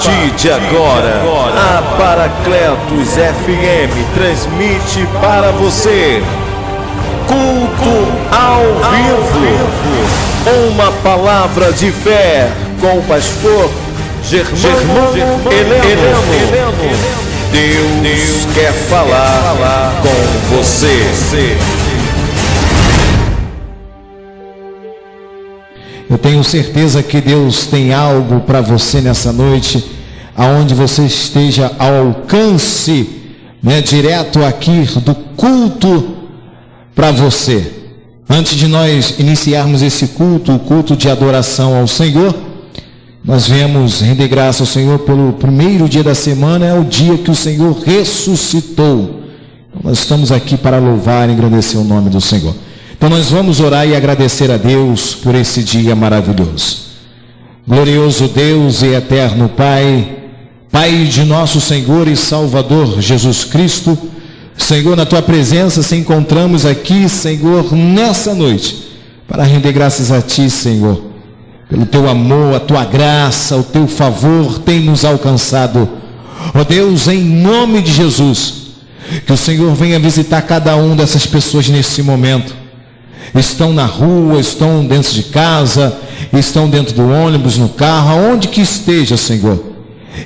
partir de agora, a Paracletos FM transmite para você culto ao vivo. Uma palavra de fé com o pastor Germano Heleno. Deus quer falar com você. Eu tenho certeza que Deus tem algo para você nessa noite, aonde você esteja ao alcance, direto aqui do culto para você. Antes de nós iniciarmos esse culto, o culto de adoração ao Senhor, nós viemos render graça ao Senhor pelo primeiro dia da semana, é o dia que o Senhor ressuscitou. Nós estamos aqui para louvar e engrandecer o nome do Senhor. Então nós vamos orar e agradecer a Deus por esse dia maravilhoso. Glorioso Deus e eterno Pai, Pai de nosso Senhor e Salvador Jesus Cristo, Senhor, na Tua presença se encontramos aqui, Senhor, nessa noite, para render graças a Ti, Senhor, pelo Teu amor, a Tua graça, o Teu favor tem nos alcançado. Ó Deus, em nome de Jesus, que o Senhor venha visitar cada um dessas pessoas nesse momento. Estão na rua, estão dentro de casa, estão dentro do ônibus, no carro, aonde que esteja, Senhor.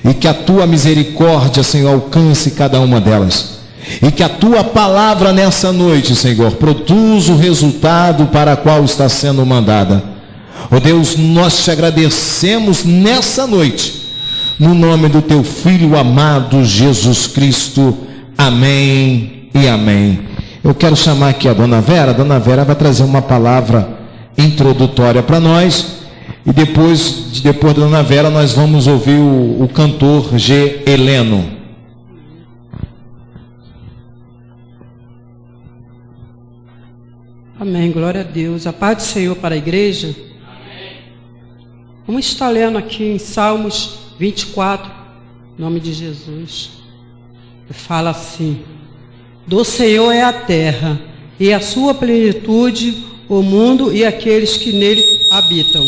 E que a Tua misericórdia, Senhor, alcance cada uma delas. E que a Tua palavra nessa noite, Senhor, produza o resultado para o qual está sendo mandada. Ó Deus, nós te agradecemos nessa noite, no nome do Teu Filho amado Jesus Cristo. Amém e amém. Eu quero chamar aqui a Dona Vera. A Dona Vera vai trazer uma palavra introdutória para nós. E depois da Dona Vera, nós vamos ouvir o cantor G. Heleno. Amém, glória a Deus. A paz do Senhor para a igreja. Amém. Vamos estar lendo aqui em Salmos 24, em nome de Jesus. Fala assim: do Senhor é a terra, e a sua plenitude, o mundo e aqueles que nele habitam.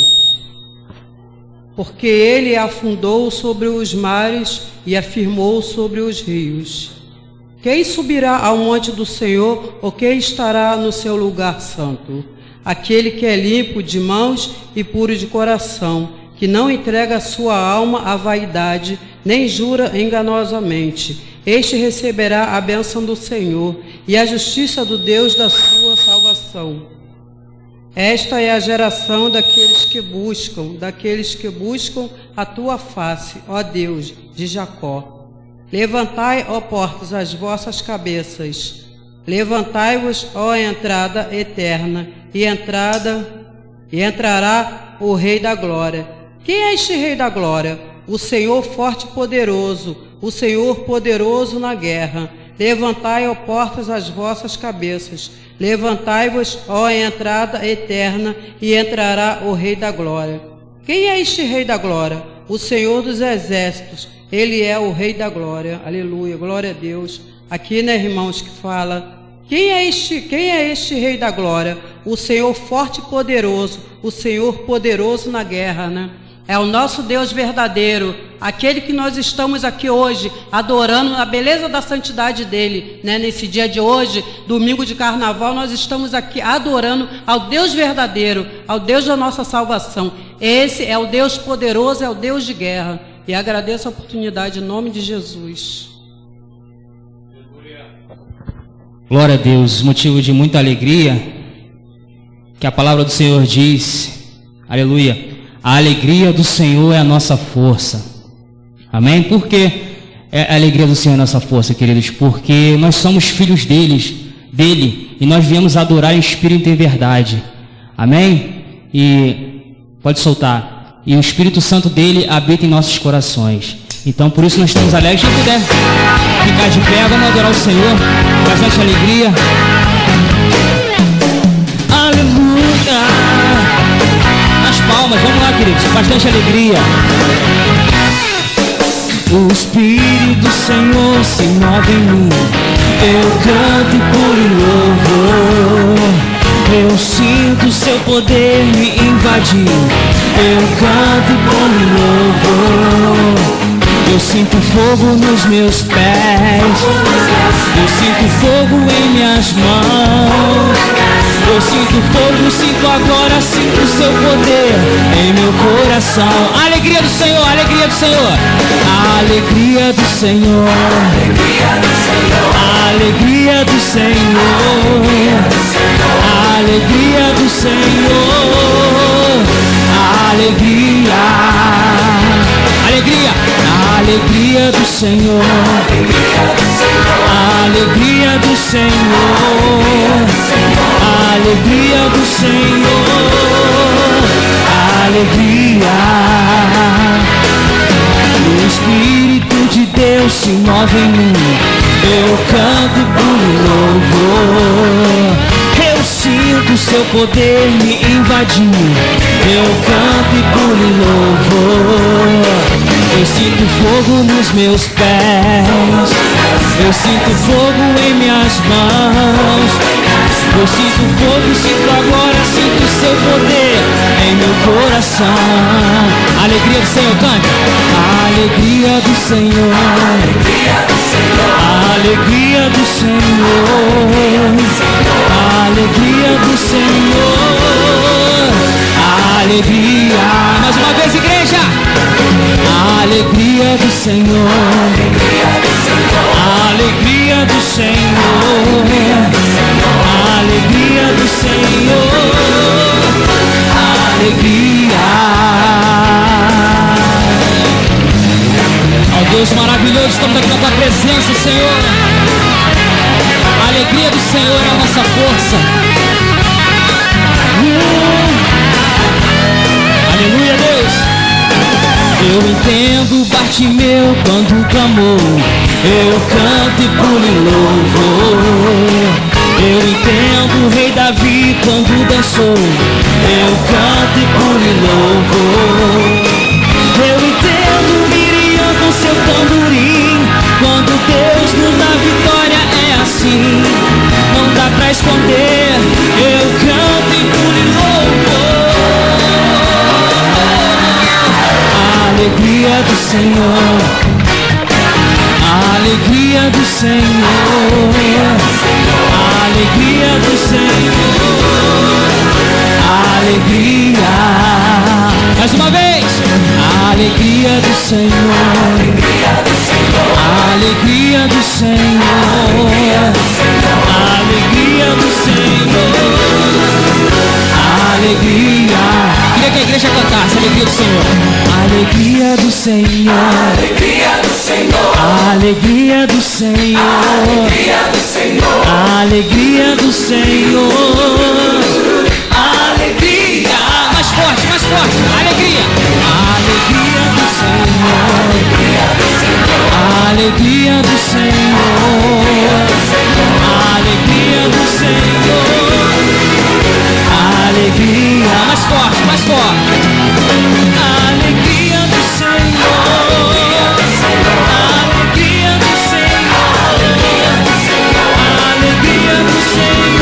Porque ele afundou sobre os mares e afirmou sobre os rios. Quem subirá ao monte do Senhor, ou quem estará no seu lugar santo? Aquele que é limpo de mãos e puro de coração, que não entrega a sua alma à vaidade, nem jura enganosamente. Este receberá a bênção do Senhor e a justiça do Deus da sua salvação. Esta é a geração daqueles que buscam a tua face, ó Deus de Jacó. Levantai, ó portas, as vossas cabeças. Levantai-vos, ó entrada eterna, e entrará o Rei da Glória. Quem é este Rei da Glória? O Senhor forte e poderoso, o Senhor poderoso na guerra. Levantai, ó portas, as vossas cabeças. Levantai-vos, ó entrada eterna, e entrará o Rei da Glória. Quem é este Rei da Glória? O Senhor dos exércitos. Ele é o Rei da Glória. Aleluia, glória a Deus. Aqui, irmãos, que fala: quem é este Rei da Glória? O Senhor forte e poderoso, o Senhor poderoso na guerra, É o nosso Deus verdadeiro, aquele que nós estamos aqui hoje adorando a beleza da santidade dele, Nesse dia de hoje, domingo de carnaval, nós estamos aqui adorando ao Deus verdadeiro, ao Deus da nossa salvação. Esse é o Deus poderoso, é o Deus de guerra. E agradeço a oportunidade em nome de Jesus. Glória a Deus, motivo de muita alegria, que a palavra do Senhor diz, aleluia, a alegria do Senhor é a nossa força. Amém? Por que a alegria do Senhor é a nossa força, queridos? Porque nós somos filhos dele, e nós viemos adorar em espírito e em verdade. Amém? E pode soltar. E o Espírito Santo dele habita em nossos corações. Então por isso nós estamos alegres. Se puder ficar de pé, vamos adorar o Senhor com bastante alegria. Aleluia. As palmas, vamos lá, queridos, bastante alegria. O Espírito do Senhor se move em mim. Eu canto por louvor. Eu sinto seu poder me invadir. Eu canto por louvor. Eu sinto fogo nos meus pés, eu sinto fogo em minhas mãos. Eu sinto fogo, sinto agora, sinto o seu poder em meu coração. A alegria do Senhor, a alegria do Senhor, a alegria do Senhor, a alegria do Senhor, a alegria do Senhor, a alegria, alegria, a alegria do Senhor, a alegria do Senhor, a alegria do Senhor, a alegria. O Espírito de Deus se move em mim, eu canto por louvor. Eu sinto seu poder me invadir, eu canto por louvor. Eu sinto fogo nos meus pés, eu sinto fogo em minhas mãos. Eu sinto fogo, sinto agora, sinto seu poder em meu coração. A alegria do Senhor, cante. A alegria do Senhor, a alegria do Senhor, a alegria do Senhor, a alegria. Mais uma vez, igreja. A alegria do Senhor, a alegria do Senhor, a alegria do Senhor, a alegria. Ó Deus maravilhoso, estamos aqui na tua presença, Senhor. A alegria do Senhor é a nossa força. Aleluia, Deus. Eu entendo Bartimeu quando clamou, eu canto e pulo em louvor. Eu entendo o rei Davi quando dançou, eu canto e pulo em louvor. Eu entendo Miriam com seu tamborim, quando Deus nos dá vitória é assim, não dá pra esconder. Eu canto e pulo em louvor. A alegria do Senhor, a alegria do Senhor, a alegria do Senhor, a alegria. Mais uma vez. A alegria do Senhor, a alegria do Senhor, a alegria do Senhor, a alegria. Queria que a igreja cantasse a alegria do Senhor. A alegria do Senhor, a alegria do Senhor, a alegria do Senhor, a alegria do Senhor, a alegria. Mais forte, mais forte. Alegria. A alegria do Senhor, a alegria do Senhor, a alegria do Senhor, a alegria. Mais forte, mais forte. A alegria do Senhor, a alegria do Senhor, a alegria do Senhor,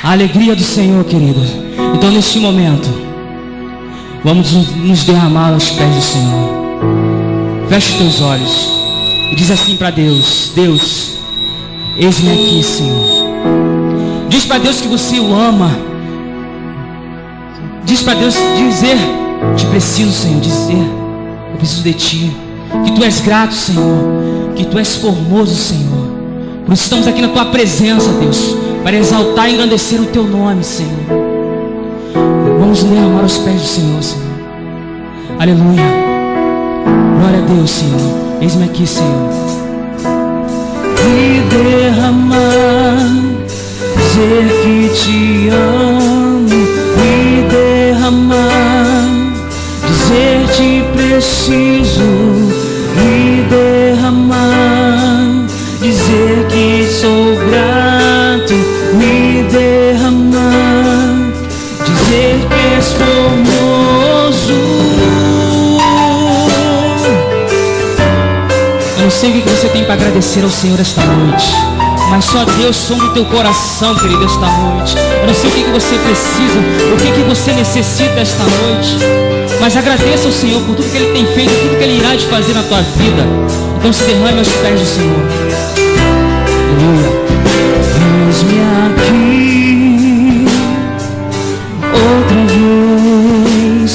a alegria do Senhor, querida. Então neste momento vamos nos derramar aos pés do Senhor. Feche os teus olhos e diz assim para Deus: Deus, eis-me aqui, Senhor. Diz para Deus que você o ama. Diz para Deus dizer: te preciso, Senhor. Dizer: eu preciso de ti. Que tu és grato, Senhor. Que tu és formoso, Senhor. Por isso estamos aqui na tua presença, Deus, para exaltar e engrandecer o teu nome, Senhor. Vamos derramar aos pés do Senhor, Senhor. Aleluia. Glória a Deus, Senhor. Eis-me aqui, Senhor. Me derramar, dizer que te amo. Me derramar, dizer te preciso. Me derramar, dizer que sou grato. Me derramar, dizer que és formoso. Eu não sei o que você tem para agradecer ao Senhor esta noite. Mas só Deus sonda o teu coração, querido, esta noite. Eu não sei o que você precisa, o que você necessita esta noite, mas agradeça ao Senhor por tudo que Ele tem feito, tudo que Ele irá te fazer na tua vida. Então se derrame aos pés do Senhor. Aleluia. Eis-me aqui outra vez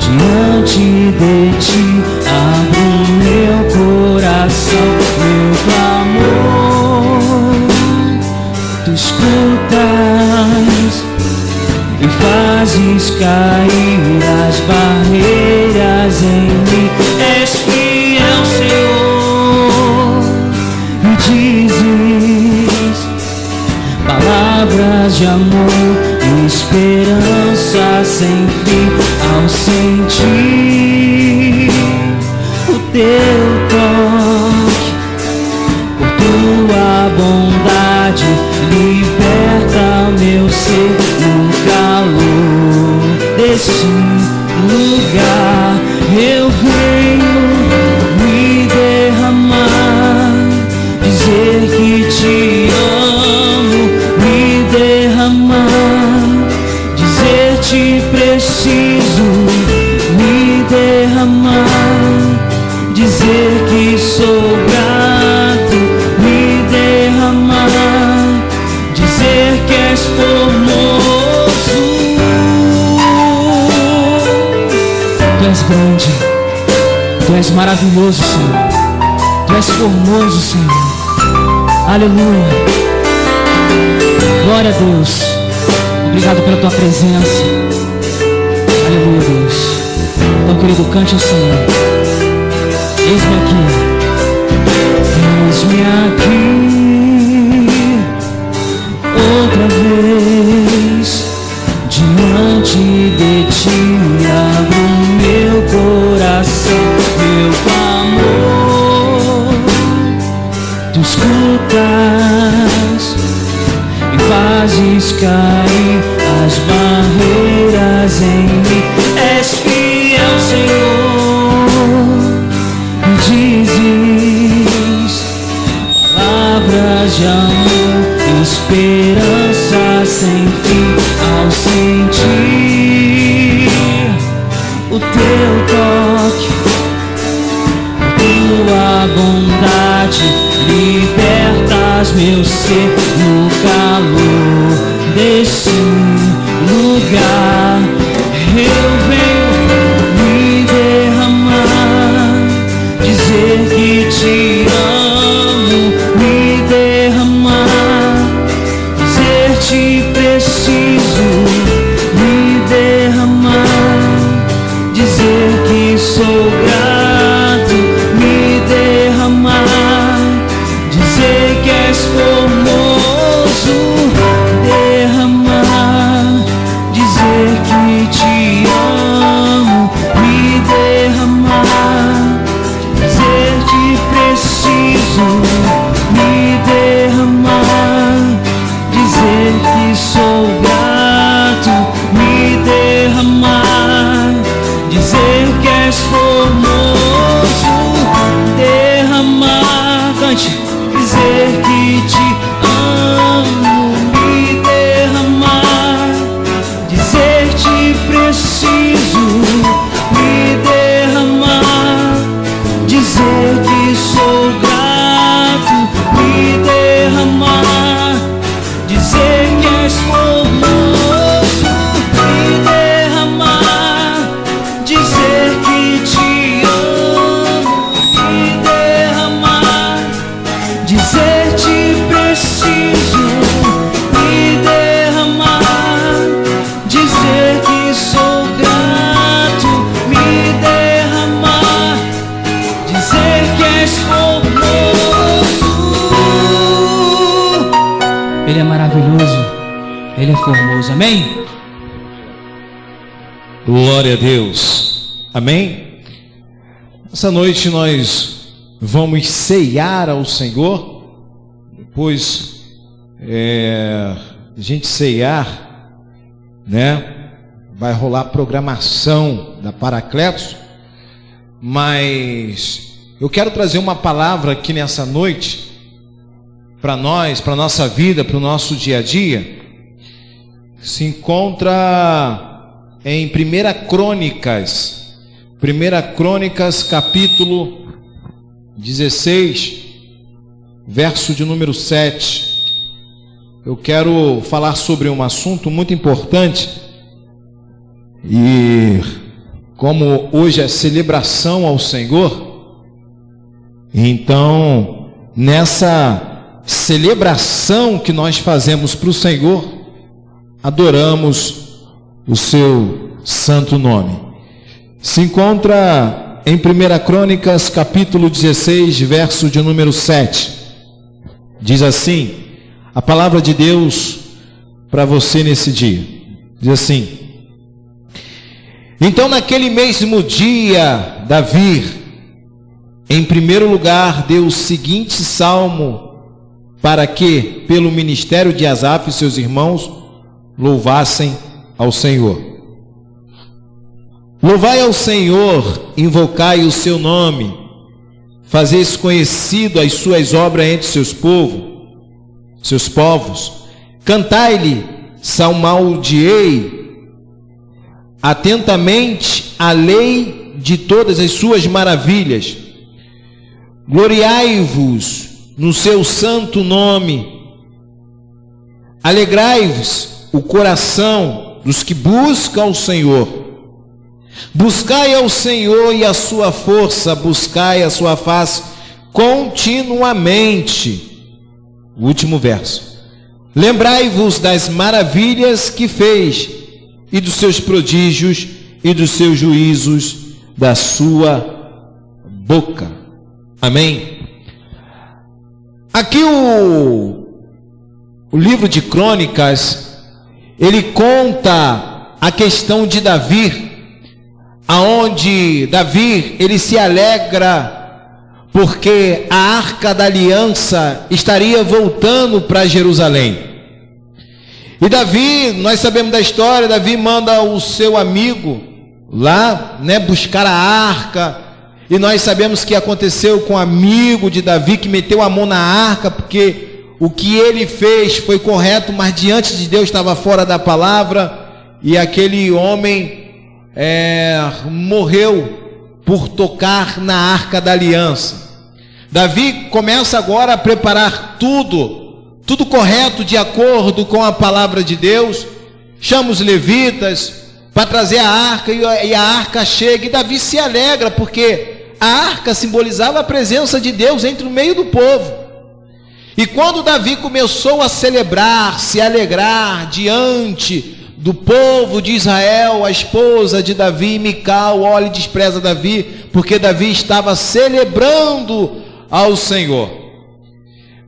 diante de ti, abro meu coração, meu clamor. Tu escutas e fazes cair as barreiras em mim. És fiel, Senhor, e dizes palavras de amor e esperança sem fim. Ao sentir o teu toque, por tua bondade, liberta meu ser no calor desse lugar. Eu venho me derramar, dizer que te amo, me derramar, dizer te preciso, me derramar, dizer que sou grato, me derramar, dizer que és formoso. Tu és grande, tu és maravilhoso, Senhor. Tu és formoso, Senhor. Aleluia. Glória a Deus. Obrigado pela tua presença. Aleluia, Deus. Então, querido, cante ao Senhor. Eis-me aqui. Eis-me aqui outra vez diante de ti, abro meu coração, meu clamor. Tu escutas e fazes cair as barreiras em mim. És fiel, Senhor, e dizes palavras de amor, esperança sem fim. Ao sentir o teu toque, tua bondade, libertas meu ser no calor desse lugar. Eu venho me derramar, dizer que te amo, me derramar, dizer te preciso, me derramar, dizer que sou grato, me derramar, dizer que és formoso, derramar, dizer que te amo, me derramar, dizer te preciso, me derramar, dizer que sou grato, me derramar, dizer que és formoso, derramar, cante, dizer que te amo, me derramar, dizer te preciso, me derramar, dizer que sou grato, me derramar, dizer que és formoso, me derramar, dizer que te amo, me derramar, dizer te preciso, me derramar, dizer que sou grato, me derramar, dizer que és formoso. Ele é maravilhoso, Ele é formoso, amém? Glória a Deus. Amém? Essa noite nós vamos ceiar ao Senhor. Depois a gente ceiar, né? Vai rolar programação da Paracletos. Mas eu quero trazer uma palavra aqui nessa noite para nós, para a nossa vida, para o nosso dia a dia, se encontra em 1 Crônicas, capítulo 16, verso de número 7. Eu quero falar sobre um assunto muito importante, e como hoje é celebração ao Senhor, então nessa celebração que nós fazemos para o Senhor, adoramos o seu santo nome. Se encontra em 1 Crônicas, capítulo 16, verso de número 7. Diz assim a palavra de Deus para você nesse dia. Diz assim: então naquele mesmo dia, Davi, em primeiro lugar, deu o seguinte salmo, para que, pelo ministério de Asaf e seus irmãos, louvassem ao Senhor. Louvai ao Senhor, invocai o seu nome, fazeis conhecido as suas obras entre seus povos, cantai-lhe, salmodiei atentamente a lei de todas as suas maravilhas, gloriai-vos no seu santo nome, alegrai-vos o coração dos que buscam o Senhor, buscai ao Senhor e a sua força, buscai a sua face continuamente. O último verso: lembrai-vos das maravilhas que fez, e dos seus prodígios, e dos seus juízos da sua boca. Amém? Aqui o livro de Crônicas, ele conta a questão de Davi, aonde Davi, ele se alegra porque a Arca da Aliança estaria voltando para Jerusalém. E Davi, nós sabemos da história, Davi manda o seu amigo lá, buscar a arca, e nós sabemos que aconteceu com o amigo de Davi, que meteu a mão na arca, porque o que ele fez foi correto, mas diante de Deus estava fora da palavra, e aquele homem morreu por tocar na Arca da Aliança. Davi começa agora a preparar tudo correto, de acordo com a palavra de Deus, chama os levitas para trazer a arca, e a arca chega, e Davi se alegra, porque a arca simbolizava a presença de Deus entre o meio do povo. E quando Davi começou a celebrar, se alegrar diante do povo de Israel, a esposa de Davi, Mical, olha e despreza Davi, porque Davi estava celebrando ao Senhor.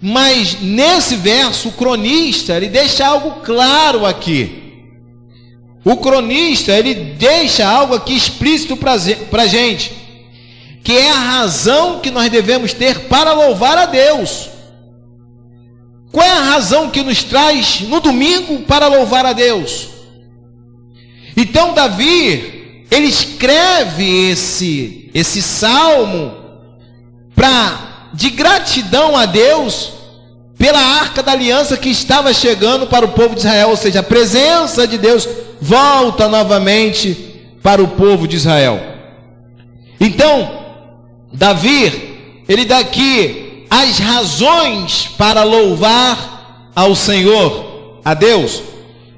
Mas nesse verso, o cronista, ele deixa algo claro aqui. O cronista, ele deixa algo aqui explícito para a gente, que é a razão que nós devemos ter para louvar a Deus. Qual é a razão que nos traz no domingo para louvar a Deus? Então Davi, ele escreve esse salmo de gratidão a Deus pela Arca da Aliança que estava chegando para o povo de Israel, ou seja, a presença de Deus volta novamente para o povo de Israel. Então, Davi, ele dá aqui as razões para louvar ao Senhor, a Deus.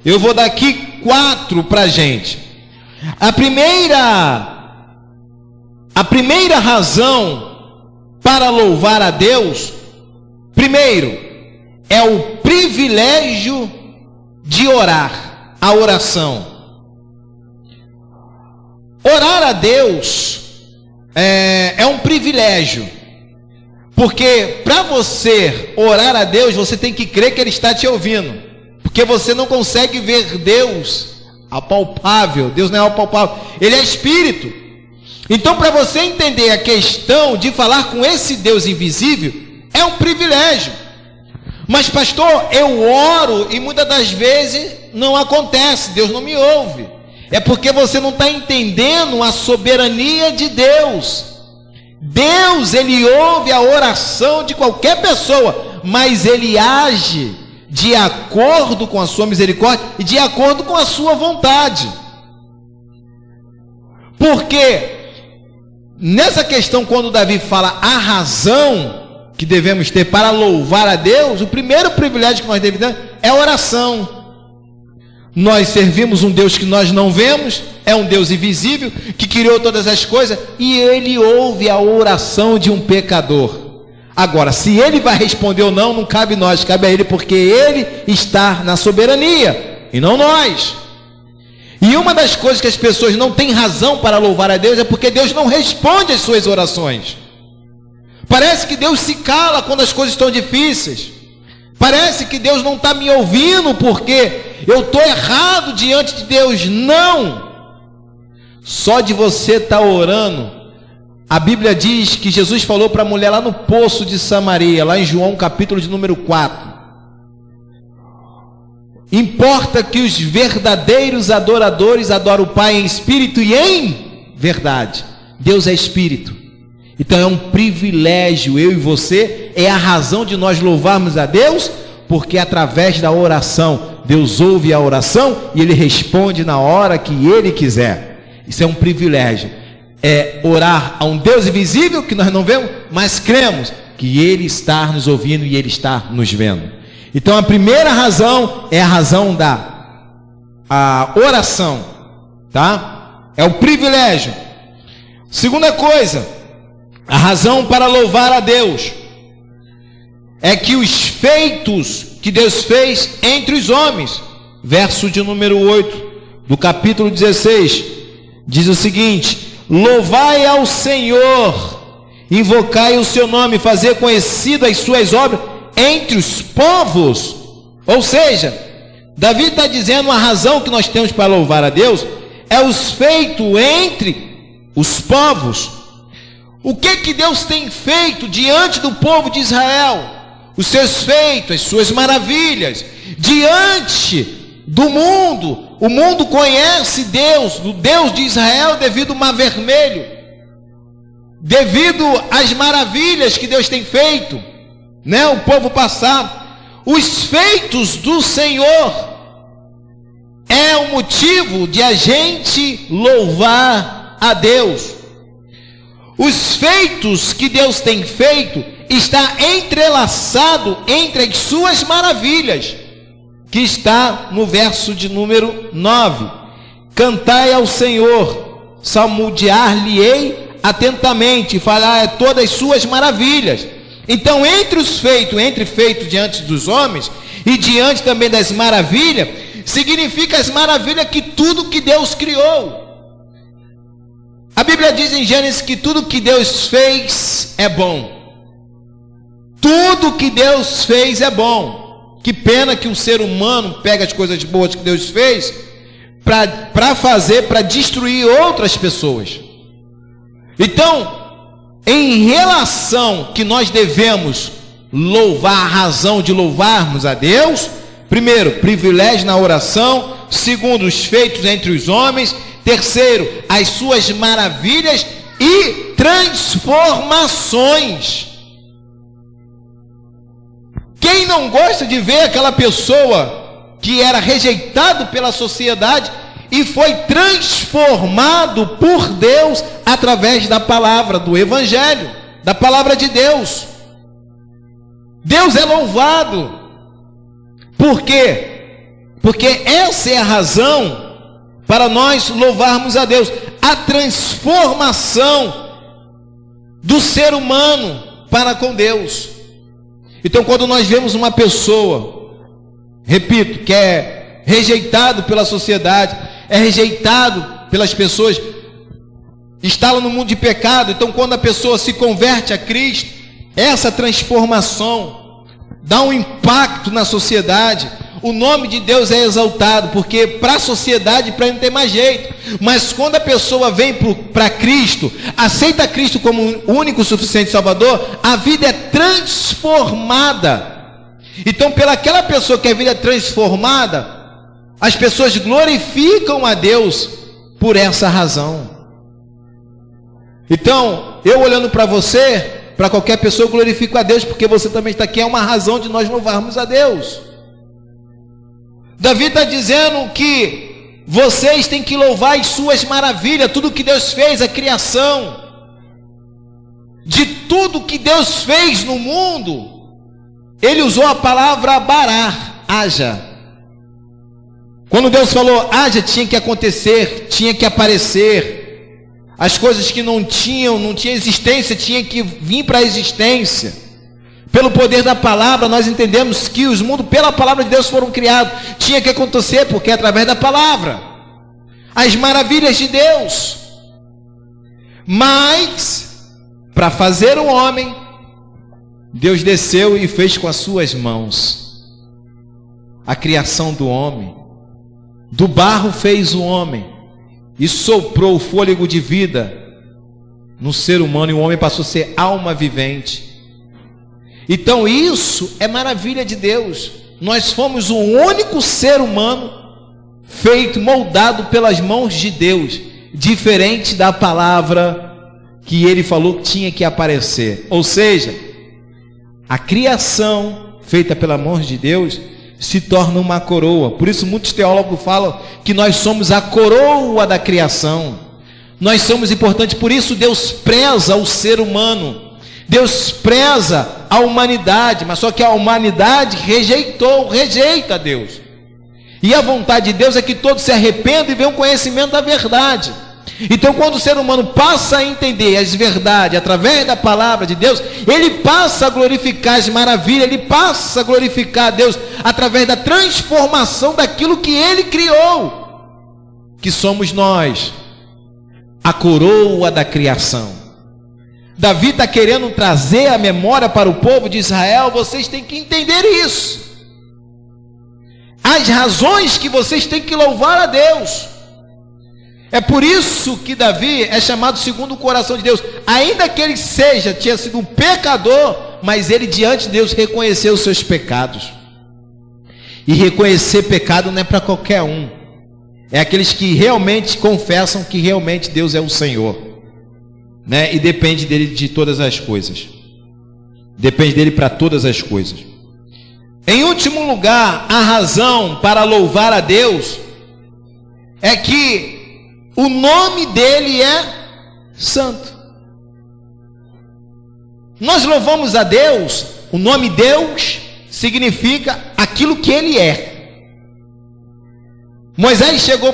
Eu vou dar aqui 4 para a gente. A primeira razão para louvar a Deus, primeiro, é o privilégio de orar, a oração. Orar a Deus é um privilégio, porque para você orar a Deus, você tem que crer que Ele está te ouvindo, porque você não consegue ver Deus apalpável. Deus não é apalpável, Ele é Espírito. Então, para você entender a questão de falar com esse Deus invisível, é um privilégio. Mas pastor, eu oro e muitas das vezes não acontece, Deus não me ouve. É porque você não está entendendo a soberania de Deus. Deus, Ele ouve a oração de qualquer pessoa, mas Ele age de acordo com a sua misericórdia e de acordo com a sua vontade. Porque nessa questão, quando Davi fala a razão que devemos ter para louvar a Deus, o primeiro privilégio que nós devemos ter é a oração. Nós servimos um Deus que nós não vemos, é um Deus invisível, que criou todas as coisas, e Ele ouve a oração de um pecador. Agora, se Ele vai responder ou não, não cabe a nós, cabe a Ele, porque Ele está na soberania, e não nós. E uma das coisas que as pessoas não têm razão para louvar a Deus é porque Deus não responde às suas orações. Parece que Deus se cala quando as coisas estão difíceis. Parece que Deus não está me ouvindo porque eu estou errado diante de Deus. Não! Só de você estar orando, a Bíblia diz que Jesus falou para a mulher lá no poço de Samaria, lá em João capítulo de número 4. Importa que os verdadeiros adoradores adorem o Pai em espírito e em verdade. Deus é espírito. Então é um privilégio, eu e você, é a razão de nós louvarmos a Deus, porque através da oração, Deus ouve a oração e Ele responde na hora que Ele quiser. Isso é um privilégio, é orar a um Deus invisível que nós não vemos, mas cremos que Ele está nos ouvindo e Ele está nos vendo. Então a primeira razão é a razão da oração, tá? É o privilégio. Segunda coisa, a razão para louvar a Deus é que os feitos que Deus fez entre os homens, verso de número 8 do capítulo 16, diz o seguinte: louvai ao Senhor, invocai o seu nome, fazer conhecidas as suas obras entre os povos. Ou seja, Davi está dizendo a razão que nós temos para louvar a Deus é os feitos entre os povos. O que Deus tem feito diante do povo de Israel? Os seus feitos, as suas maravilhas, diante do mundo. O mundo conhece Deus, o Deus de Israel, devido ao Mar Vermelho, devido às maravilhas que Deus tem feito, né? O povo passado. Os feitos do Senhor é o motivo de a gente louvar a Deus. Os feitos que Deus tem feito está entrelaçado entre as suas maravilhas, que está no verso de número 9. Cantai ao Senhor, salmodiar-lhe-ei atentamente, falar todas as suas maravilhas. Então, entre feitos diante dos homens e diante também das maravilhas, significa as maravilhas que tudo que Deus criou. A Bíblia diz em Gênesis que tudo que Deus fez é bom. Tudo que Deus fez é bom. Que pena que o ser humano pega as coisas boas que Deus fez para destruir outras pessoas. Então, em relação que nós devemos louvar, a razão de louvarmos a Deus, primeiro, privilégio na oração. Segundo, os feitos entre os homens. Terceiro, as suas maravilhas e transformações. Quem não gosta de ver aquela pessoa que era rejeitado pela sociedade e foi transformado por Deus através da palavra, do Evangelho, da palavra de Deus? Deus é louvado. Por quê? Porque essa é a razão para nós louvarmos a Deus, a transformação do ser humano para com Deus. Então, quando nós vemos uma pessoa, repito, que é rejeitado pela sociedade, é rejeitado pelas pessoas, está lá no mundo de pecado. Então, quando a pessoa se converte a Cristo, essa transformação dá um impacto na sociedade. O nome de Deus é exaltado, porque para a sociedade, para ele não tem mais jeito. Mas quando a pessoa vem para Cristo, aceita Cristo como o único suficiente Salvador, a vida é transformada. Então, pelaquela pessoa que a vida é transformada, as pessoas glorificam a Deus por essa razão. Então, eu olhando para você, para qualquer pessoa, eu glorifico a Deus, porque você também está aqui, é uma razão de nós louvarmos a Deus. Davi está dizendo que vocês têm que louvar as suas maravilhas, tudo que Deus fez, a criação, de tudo que Deus fez no mundo, ele usou a palavra barar, haja. Quando Deus falou haja, tinha que acontecer, tinha que aparecer. As coisas que não tinha existência, tinha que vir para a existência. Pelo poder da palavra, nós entendemos que os mundos, pela palavra de Deus, foram criados. Tinha que acontecer, porque é através da palavra. As maravilhas de Deus. Mas, para fazer o homem, Deus desceu e fez com as suas mãos a criação do homem. Do barro fez o homem e soprou o fôlego de vida no ser humano, e o homem passou a ser alma vivente. Então isso é maravilha de Deus. Nós fomos o único ser humano feito, moldado pelas mãos de Deus, diferente da palavra que ele falou que tinha que aparecer. Ou seja, a criação feita pelas mãos de Deus se torna uma coroa. Por isso muitos teólogos falam que nós somos a coroa da criação. Nós somos importantes, por isso Deus preza o ser humano. Deus preza a humanidade, mas só que a humanidade rejeita Deus. E a vontade de Deus é que todos se arrependam e venham conhecimento da verdade. Então, quando o ser humano passa a entender as verdades através da palavra de Deus, ele passa a glorificar as maravilhas, ele passa a glorificar a Deus através da transformação daquilo que ele criou, que somos nós, a coroa da criação. Davi está querendo trazer a memória para o povo de Israel. Vocês têm que entender isso, as razões que vocês têm que louvar a Deus. É por isso que Davi é chamado segundo o coração de Deus. Ainda que ele tinha sido um pecador, mas ele diante de Deus reconheceu os seus pecados. E reconhecer pecado não é para qualquer um. É aqueles que realmente confessam que realmente Deus é o Senhor, né? E depende dele de todas as coisas. Depende dele para todas as coisas. Em último lugar, a razão para louvar a Deus é que o nome dele é santo. Nós louvamos a Deus, o nome Deus significa aquilo que ele é. Moisés chegou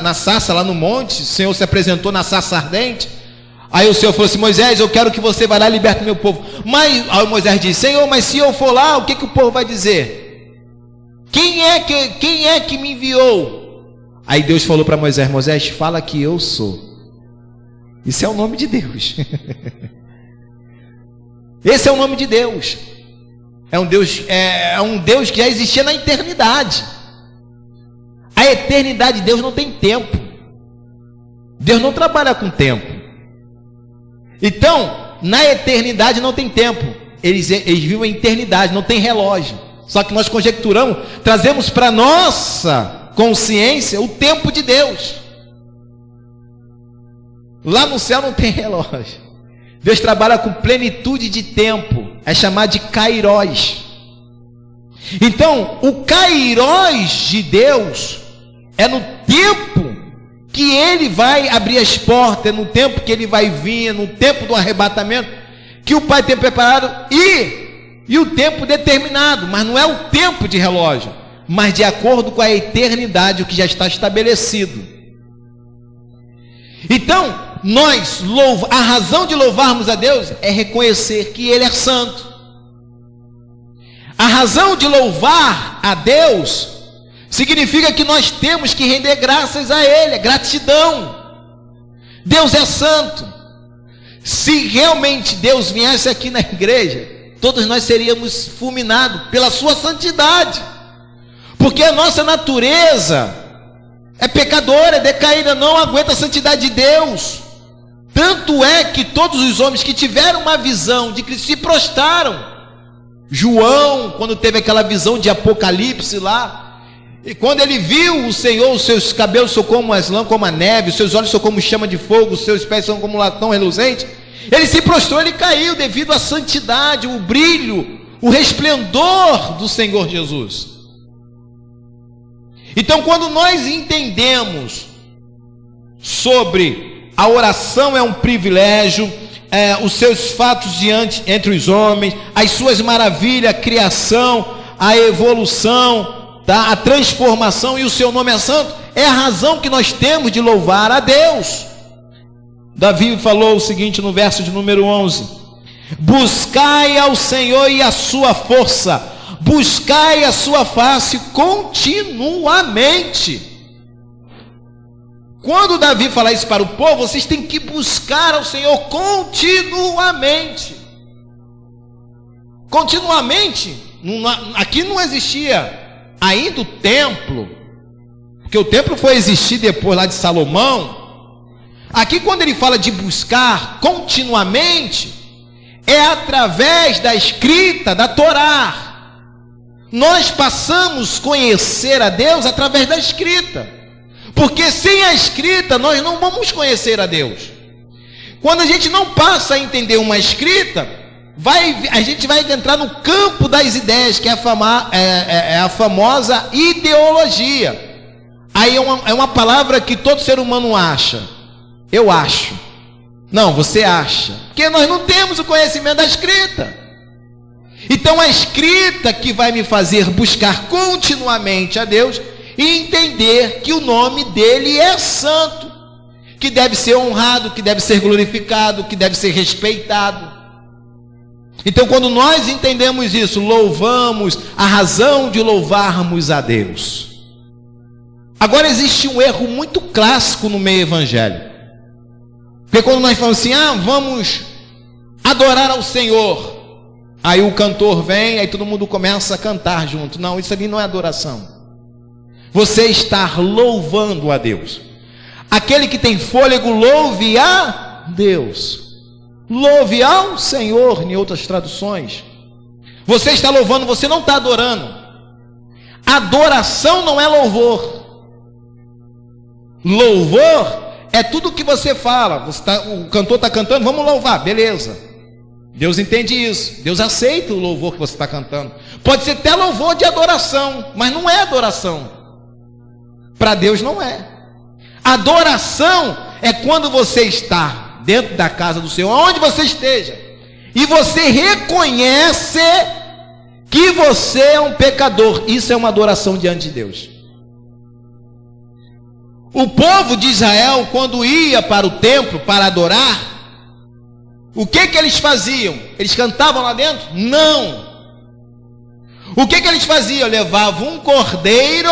na sarça, lá no monte, o Senhor se apresentou na sarça ardente. Aí o Senhor falou assim: Moisés, eu quero que você vá lá e liberte o meu povo. Aí Moisés disse: Senhor, mas se eu for lá, o que o povo vai dizer? Quem é que me enviou? Aí Deus falou para Moisés: Moisés, fala que eu sou. Isso é o nome de Deus. Esse é o nome de Deus. É um Deus que já existia na eternidade. A eternidade de Deus não tem tempo. Deus não trabalha com tempo. Então, na eternidade não tem tempo. Eles vivem a eternidade, não tem relógio. Só que nós conjecturamos, trazemos para nossa consciência o tempo de Deus. Lá no céu não tem relógio. Deus trabalha com plenitude de tempo. É chamado de Kairos. Então, o Kairos de Deus é no tempo que ele vai abrir as portas, é no tempo que ele vai vir, é no tempo do arrebatamento que o Pai tem preparado, e o tempo determinado, mas não é o tempo de relógio, mas de acordo com a eternidade, o que já está estabelecido. Então, a razão de louvarmos a Deus é reconhecer que ele é santo. A razão de louvar a Deus significa que nós temos que render graças a ele, é gratidão. Deus é santo. Se realmente Deus viesse aqui na igreja, todos nós seríamos fulminados pela sua santidade, porque a nossa natureza é pecadora, é decaída, não aguenta a santidade de Deus. Tanto é que todos os homens que tiveram uma visão de Cristo se prostraram. João, quando teve aquela visão de Apocalipse lá, E quando ele viu o Senhor, os seus cabelos são como as lãs, como a neve, os seus olhos são como chama de fogo, os seus pés são como latão reluzente, ele se prostrou, ele caiu devido à santidade, o brilho, o resplendor do Senhor Jesus. Então, quando nós entendemos sobre a oração é um privilégio, os seus fatos entre os homens, as suas maravilhas, a criação, a evolução, tá? A transformação, e o seu nome é santo, é a razão que nós temos de louvar a Deus. Davi falou o seguinte no verso de número 11: buscai ao Senhor e a sua força, buscai a sua face continuamente. Quando Davi fala isso para o povo, vocês têm que buscar ao Senhor continuamente. Continuamente. Aqui não existia ainda o templo, porque o templo foi existir depois lá de Salomão. Aqui, quando ele fala de buscar continuamente, é através da escrita da Torá. Nós passamos a conhecer a Deus através da escrita, porque sem a escrita nós não vamos conhecer a Deus. Quando a gente não passa a entender uma escrita, a gente vai entrar no campo das ideias, que é a famosa ideologia. Aí é uma palavra que todo ser humano acha. Eu acho. Não, você acha. Porque nós não temos o conhecimento da escrita. Então a escrita que vai me fazer buscar continuamente a Deus e entender que o nome dele é santo, que deve ser honrado, que deve ser glorificado, que deve ser respeitado. Então, quando nós entendemos isso, louvamos, a razão de louvarmos a Deus. Agora, existe um erro muito clássico no meio evangélico, porque quando nós falamos assim, vamos adorar ao Senhor, aí o cantor vem, aí todo mundo começa a cantar junto. Não, isso ali não é adoração. Você está louvando a Deus. Aquele que tem fôlego, louve a Deus. Louve ao Senhor, em outras traduções. Você está louvando, você não está adorando. Adoração não é louvor. Louvor é tudo que você fala. O cantor está cantando, vamos louvar, beleza. Deus entende isso, Deus aceita o louvor que você está cantando. Pode ser até louvor de adoração, mas não é adoração. Para Deus não é. Adoração é quando você está dentro da casa do Senhor, onde você esteja, e você reconhece que você é um pecador. Isso é uma adoração diante de Deus. O povo de Israel, quando ia para o templo para adorar, o que eles faziam? Eles cantavam lá dentro? Não. O que eles faziam? Levavam um cordeiro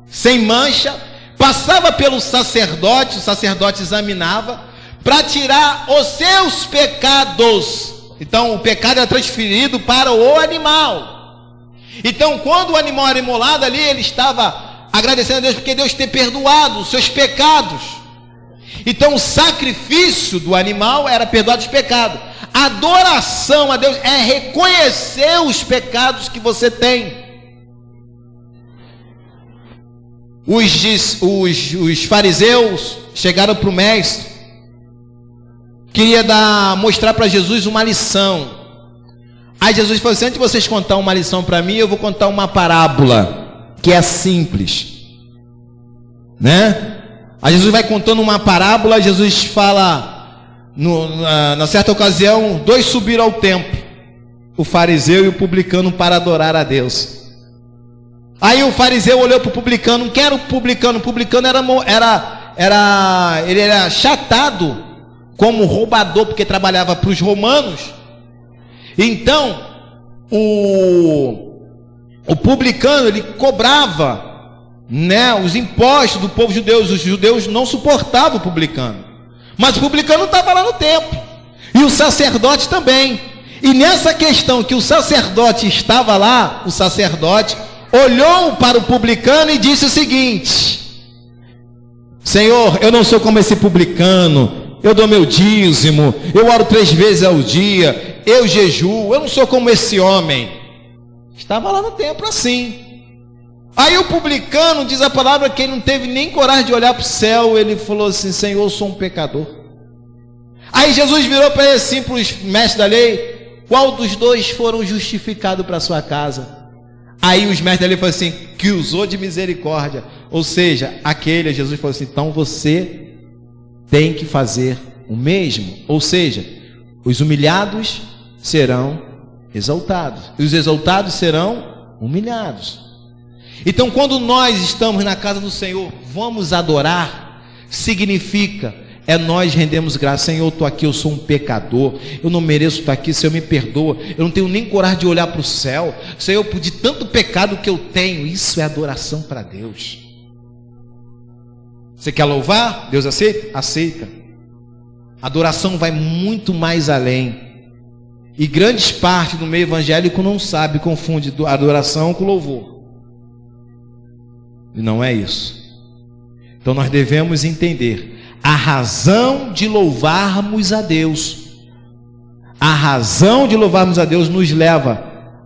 sem mancha, passava pelo sacerdote, o sacerdote examinava, para tirar os seus pecados. Então o pecado era transferido para o animal. Então quando o animal era imolado ali, ele estava agradecendo a Deus, porque Deus tem perdoado os seus pecados. Então o sacrifício do animal era perdoar os pecados. A adoração a Deus é reconhecer os pecados que você tem. Os fariseus chegaram para o mestre, queria mostrar para Jesus uma lição. Aí Jesus falou assim: antes de vocês contar uma lição para mim, eu vou contar uma parábola que é simples, né? Aí Jesus vai contando uma parábola. Jesus fala, na certa ocasião, dois subiram ao templo, o fariseu e o publicano, para adorar a Deus. Aí o fariseu olhou para o publicano. Quem era o publicano? O publicano ele era chatado como roubador, porque trabalhava para os romanos. Então o publicano, ele cobrava, né, os impostos do povo judeu. Os judeus não suportavam o publicano, mas o publicano estava lá no templo, e o sacerdote também. E nessa questão que o sacerdote estava lá, o sacerdote olhou para o publicano e disse o seguinte: Senhor, eu não sou como esse publicano, eu dou meu dízimo, eu oro 3 vezes ao dia, eu jejuo, eu não sou como esse homem. Estava lá no templo assim. Aí o publicano, diz a palavra, que ele não teve nem coragem de olhar para o céu, ele falou assim: Senhor, eu sou um pecador. Aí Jesus virou para ele assim, para os mestres da lei: qual dos dois foram justificados para a sua casa? Aí os mestres da lei falaram assim: que usou de misericórdia. Ou seja, aquele, Jesus falou assim: então você tem que fazer o mesmo. Ou seja, os humilhados serão exaltados, e os exaltados serão humilhados. Então, quando nós estamos na casa do Senhor, vamos adorar, significa, nós rendemos graça. Senhor, eu estou aqui, eu sou um pecador, eu não mereço estar aqui, Senhor, me perdoa, eu não tenho nem coragem de olhar para o céu, Senhor, de tanto pecado que eu tenho. Isso é adoração para Deus. Você quer louvar? Deus aceita? Aceita. Adoração vai muito mais além, e grandes partes do meio evangélico não sabe, confunde adoração com louvor, e não é isso. Então nós devemos entender a razão de louvarmos a Deus. A razão de louvarmos a Deus nos leva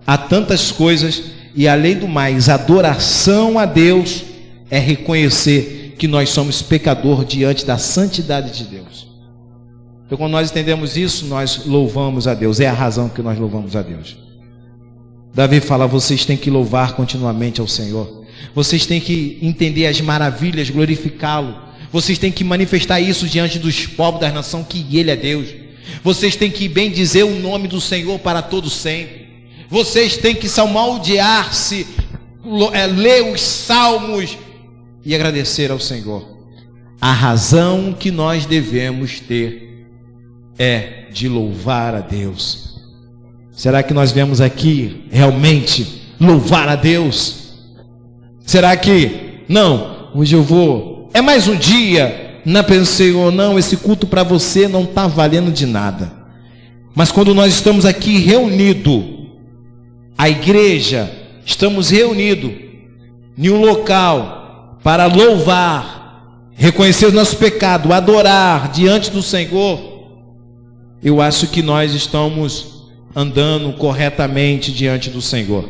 a tantas coisas, e além do mais, adoração a Deus é reconhecer que nós somos pecadores diante da santidade de Deus. Então, quando nós entendemos isso, nós louvamos a Deus. É a razão que nós louvamos a Deus. Davi fala: vocês têm que louvar continuamente ao Senhor. Vocês têm que entender as maravilhas, glorificá-lo. Vocês têm que manifestar isso diante dos povos da nação, que Ele é Deus. Vocês têm que bem dizer o nome do Senhor para todo sempre. Vocês têm que salmodiar-se, ler os salmos e agradecer ao Senhor. A razão que nós devemos ter é de louvar a Deus. Será que nós viemos aqui realmente louvar a Deus? Será que não? Hoje eu vou, é mais um dia, não pensei, ou não, esse culto para você não está valendo de nada. Mas quando nós estamos aqui reunidos, a igreja, estamos reunidos em um local para louvar, reconhecer o nosso pecado, adorar diante do Senhor, eu acho que nós estamos andando corretamente diante do Senhor.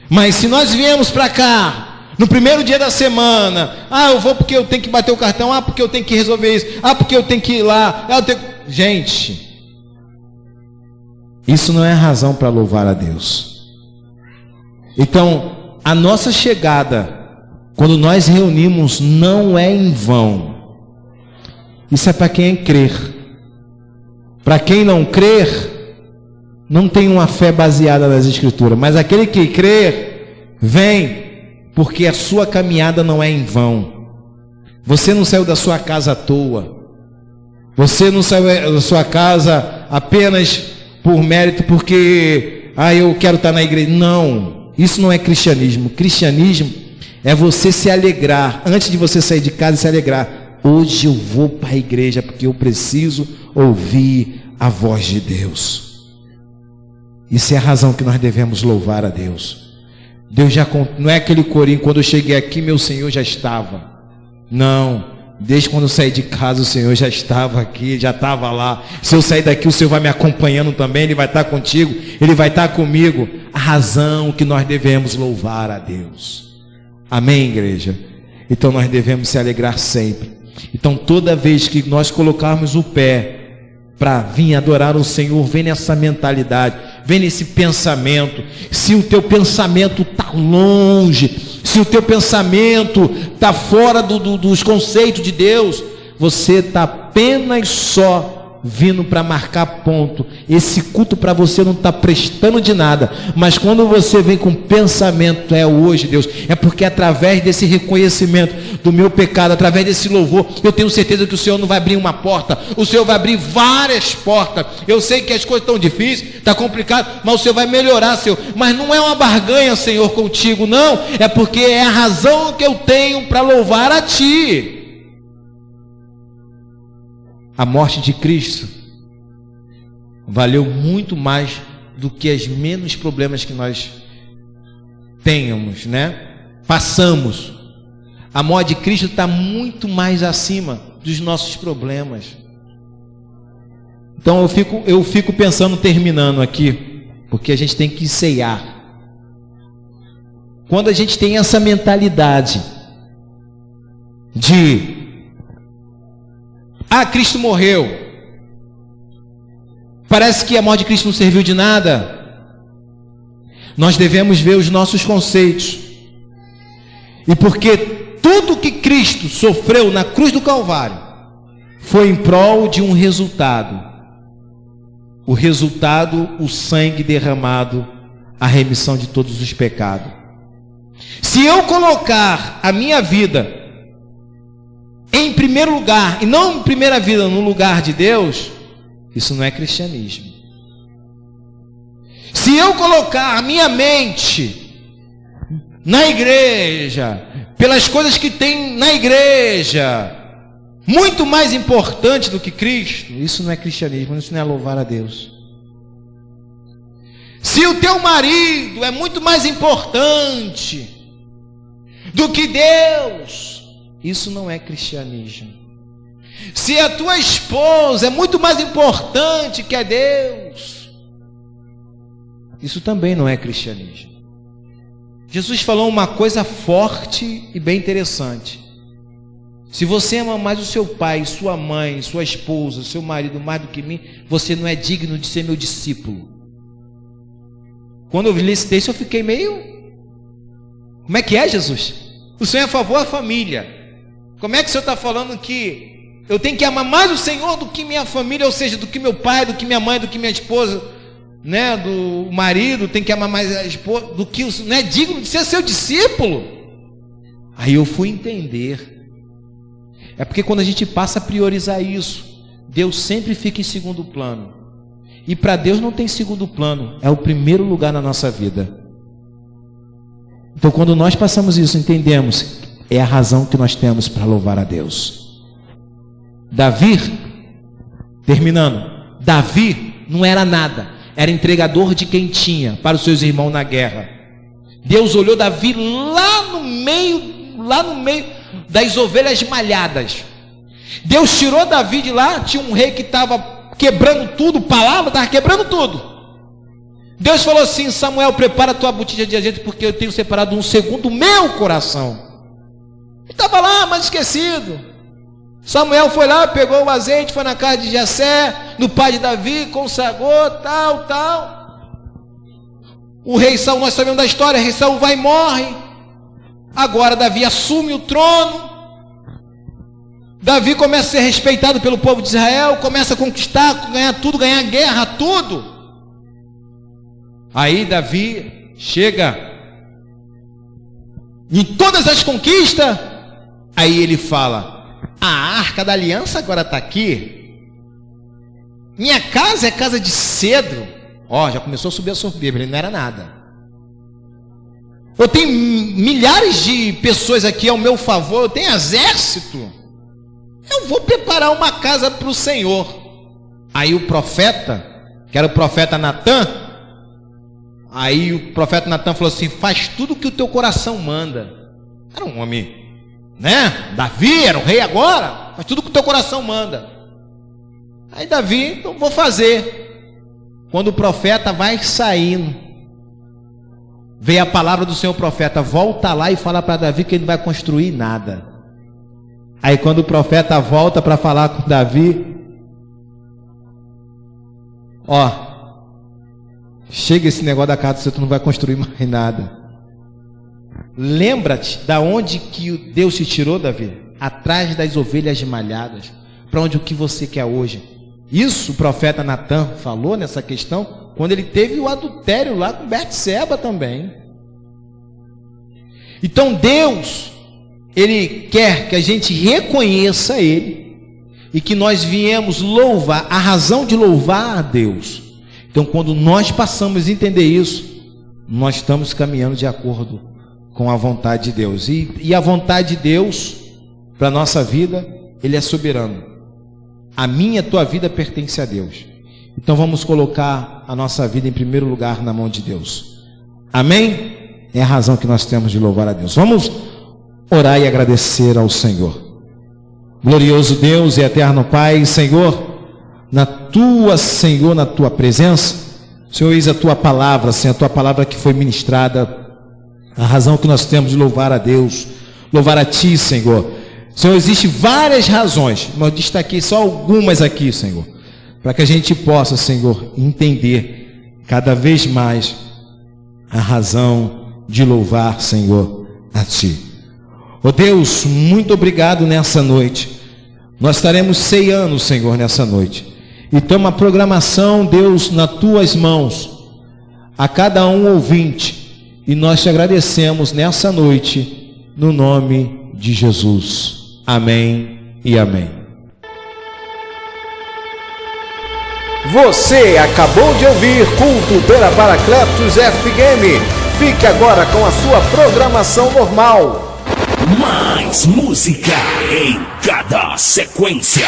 Mas se nós viemos para cá no primeiro dia da semana, eu vou porque eu tenho que bater o cartão, porque eu tenho que resolver isso, porque eu tenho que ir lá, gente, isso não é razão para louvar a Deus. Então, a nossa chegada, quando nós reunimos, não é em vão. Isso é para quem crer. Para quem não crer, não tem uma fé baseada nas Escrituras. Mas aquele que crer, vem, porque a sua caminhada não é em vão. Você não saiu da sua casa à toa. Você não saiu da sua casa apenas por mérito, porque eu quero estar na igreja. Não, isso não é cristianismo. Cristianismo é você se alegrar, antes de você sair de casa, se alegrar. Hoje eu vou para a igreja porque eu preciso ouvir a voz de Deus. Isso é a razão que nós devemos louvar a Deus. Deus já não é aquele corinho: quando eu cheguei aqui, meu Senhor já estava. Não, desde quando eu saí de casa, o Senhor já estava aqui, já estava lá. Se eu sair daqui, o Senhor vai me acompanhando também, Ele vai estar contigo, Ele vai estar comigo. A razão que nós devemos louvar a Deus. Amém, igreja? Então nós devemos se alegrar sempre. Então toda vez que nós colocarmos o pé para vir adorar o Senhor, vem nessa mentalidade, vem nesse pensamento. Se o teu pensamento está longe, se o teu pensamento está fora dos conceitos de Deus, você está apenas só vindo para marcar ponto. Esse culto para você não está prestando de nada. Mas quando você vem com pensamento, hoje, Deus, é porque através desse reconhecimento do meu pecado, através desse louvor, eu tenho certeza que o Senhor não vai abrir uma porta, o Senhor vai abrir várias portas. Eu sei que as coisas estão difíceis, está complicado, mas o Senhor vai melhorar, Senhor. Mas não é uma barganha, Senhor, contigo, não. É porque é a razão que eu tenho para louvar a Ti. A morte de Cristo valeu muito mais do que os menos problemas que nós tenhamos, passamos. A morte de Cristo está muito mais acima dos nossos problemas. Então eu fico pensando, terminando aqui, porque a gente tem que ceiar. quando a gente tem essa mentalidade de Cristo morreu, parece que a morte de Cristo não serviu de nada, nós devemos ver os nossos conceitos. E porque tudo que Cristo sofreu na cruz do Calvário foi em prol de um resultado. O resultado, o sangue derramado, a remissão de todos os pecados. Se eu colocar a minha vida em primeiro lugar, e não em primeira vida no lugar de Deus, isso não é cristianismo. Se eu colocar a minha mente na igreja, pelas coisas que tem na igreja, muito mais importante do que Cristo, isso não é cristianismo, isso não é louvar a Deus. Se o teu marido é muito mais importante do que Deus, isso não é cristianismo. Se a tua esposa é muito mais importante que a Deus, isso também não é cristianismo. Jesus falou uma coisa forte e bem interessante. Se você ama mais o seu pai, sua mãe, sua esposa, seu marido mais do que mim, você não é digno de ser meu discípulo. Quando eu li esse texto, eu fiquei meio... Como é que é, Jesus? O Senhor é a favor da família. Como é que o Senhor está falando que eu tenho que amar mais o Senhor do que minha família, ou seja, do que meu pai, do que minha mãe, do que minha esposa, né? Do marido, tem que amar mais a esposa, do que não é digno de ser seu discípulo? Aí eu fui entender. É porque quando a gente passa a priorizar isso, Deus sempre fica em segundo plano. E para Deus não tem segundo plano, é o primeiro lugar na nossa vida. Então quando nós passamos isso, entendemos, é a razão que nós temos para louvar a Deus. Davi, terminando, Davi não era nada, era entregador de quem tinha para os seus irmãos na guerra. Deus olhou Davi lá no meio das ovelhas malhadas. Deus tirou Davi de lá, tinha um rei que estava quebrando tudo, palavra, estava quebrando tudo. Deus falou assim: Samuel, prepara a tua botija de azeite, porque eu tenho separado um segundo meu coração. Ele estava lá, mas esquecido. Samuel foi lá, pegou o azeite, foi na casa de Jessé, no pai de Davi, consagrou, tal. O rei Saul, nós sabemos da história, o rei Saul vai e morre. Agora Davi assume o trono. Davi começa a ser respeitado pelo povo de Israel, começa a conquistar, ganhar tudo, ganhar guerra, tudo. Aí Davi chega em todas as conquistas. Aí ele fala: a arca da aliança agora está aqui. Minha casa é casa de cedro. Já começou a subir a soberba, ele não era nada. Eu tenho milhares de pessoas aqui ao meu favor, eu tenho exército. Eu vou preparar uma casa para o Senhor. Aí o profeta, que era o profeta Natã, aí o profeta Natã falou assim: faz tudo o que o teu coração manda. Era um homem, né? Davi era o rei agora, faz tudo o que o teu coração manda. Aí Davi, então vou fazer. Quando o profeta vai saindo, veio a palavra do Senhor profeta: volta lá e fala para Davi que ele não vai construir nada. Aí quando o profeta volta para falar com Davi, chega esse negócio da casa do Senhor, tu não vai construir mais nada. Lembra-te da onde que Deus te tirou, Davi? Atrás das ovelhas malhadas. Para onde o que você quer hoje? Isso o profeta Natã falou nessa questão quando ele teve o adultério lá com Betseba também. Então Deus, Ele quer que a gente reconheça Ele e que nós viemos louvar, a razão de louvar a Deus. Então quando nós passamos a entender isso, nós estamos caminhando de acordo com a vontade de Deus. E a vontade de Deus para a nossa vida, Ele é soberano. A minha e a tua vida pertence a Deus. Então vamos colocar a nossa vida em primeiro lugar na mão de Deus. Amém? É a razão que nós temos de louvar a Deus. Vamos orar e agradecer ao Senhor. Glorioso Deus e eterno Pai, Senhor, na tua presença, Senhor, eis a tua palavra, Senhor, a tua palavra que foi ministrada A razão que nós temos de louvar a Deus, louvar a Ti, Senhor. Senhor, existem várias razões, mas eu destaquei só algumas aqui, Senhor, para que a gente possa, Senhor, entender cada vez mais a razão de louvar, Senhor, a Ti. Ó Deus, muito obrigado nessa noite. Nós estaremos ceando, Senhor, nessa noite. E toma a programação, Deus, nas Tuas mãos, a cada um ouvinte. E nós te agradecemos nessa noite, no nome de Jesus. Amém e amém. Você acabou de ouvir Culto pela Paracletos FM. Fique agora com a sua programação normal. Mais música em cada sequência.